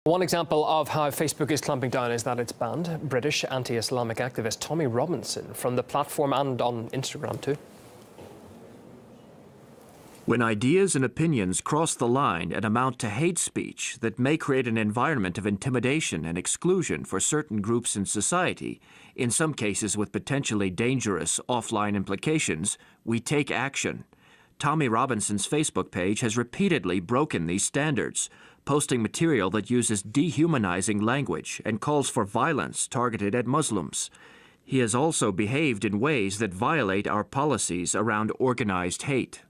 One example of how Facebook is clamping down is that it's banned British anti-Islamic activist Tommy Robinson from the platform and on Instagram too. When ideas and opinions cross the line and amount to hate speech that may create an environment of intimidation and exclusion for certain groups in society, in some cases with potentially dangerous offline implications, we take action. Tommy Robinson's Facebook page has repeatedly broken these standards, posting material that uses dehumanizing language and calls for violence targeted at Muslims. He has also behaved in ways that violate our policies around organized hate.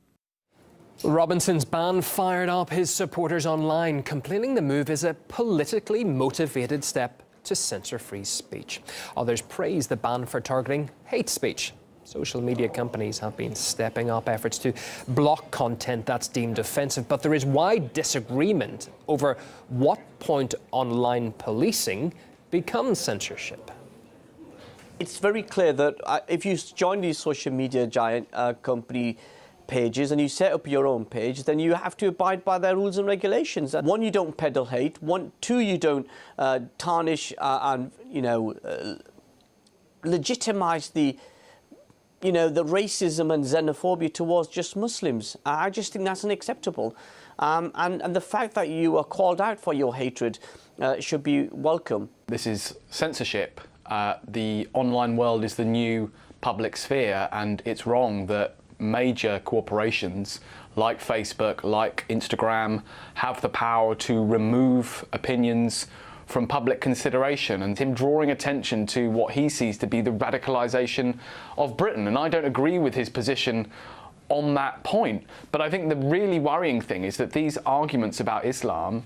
Robinson's ban fired up his supporters online, complaining the move is a politically motivated step to censor free speech. Others praise the ban for targeting hate speech. Social media companies have been stepping up efforts to block content that's deemed offensive, but there is wide disagreement over what point online policing becomes censorship. It's very clear that if you join these social media giant company pages and you set up your own page, then you have to abide by their rules and regulations. One, you don't peddle hate. Two, you don't tarnish and legitimize the racism and xenophobia towards just Muslims. I just think that's unacceptable. And the fact that you are called out for your hatred should be welcome. This is censorship. The online world is the new public sphere, and it's wrong that major corporations like Facebook, like Instagram, have the power to remove opinions from public consideration, and him drawing attention to what he sees to be the radicalisation of Britain. And I don't agree with his position on that point. But I think the really worrying thing is that these arguments about Islam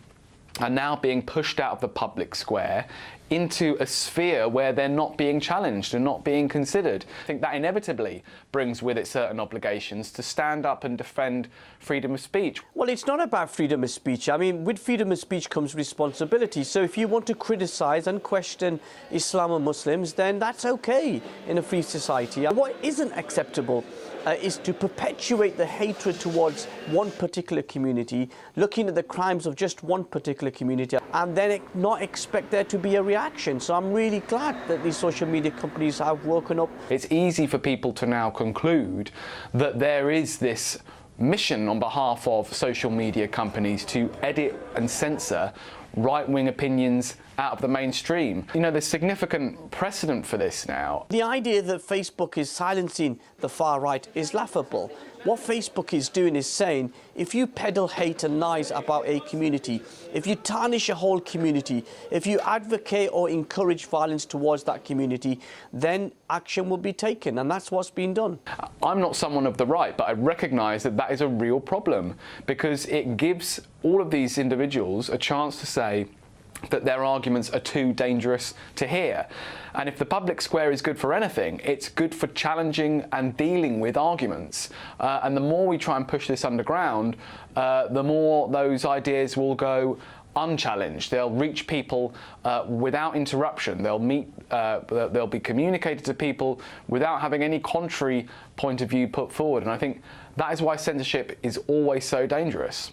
are now being pushed out of the public square into a sphere where they're not being challenged and not being considered. I think that inevitably brings with it certain obligations to stand up and defend freedom of speech. Well, it's not about freedom of speech. I mean, with freedom of speech comes responsibility. So if you want to criticise and question Islam or Muslims, then that's okay in a free society. What isn't acceptable is to perpetuate the hatred towards one particular community, looking at the crimes of just one particular community, and then not expect there to be a reaction. So I'm really glad that these social media companies have woken up. It's easy for people to now conclude that there is this mission on behalf of social media companies to edit and censor right-wing opinions out of the mainstream. You know, there's significant precedent for this now. The idea that Facebook is silencing the far right is laughable. What Facebook is doing is saying, if you peddle hate and lies about a community, if you tarnish a whole community, if you advocate or encourage violence towards that community, then action will be taken, and that's what's been done. I'm not someone of the right, but I recognise that that is a real problem, because it gives all of these individuals a chance to say that their arguments are too dangerous to hear. And if the public square is good for anything, it's good for challenging and dealing with arguments. And the more we try and push this underground, the more those ideas will go unchallenged. They'll reach people without interruption. They'll be communicated to people without having any contrary point of view put forward. And I think that is why censorship is always so dangerous.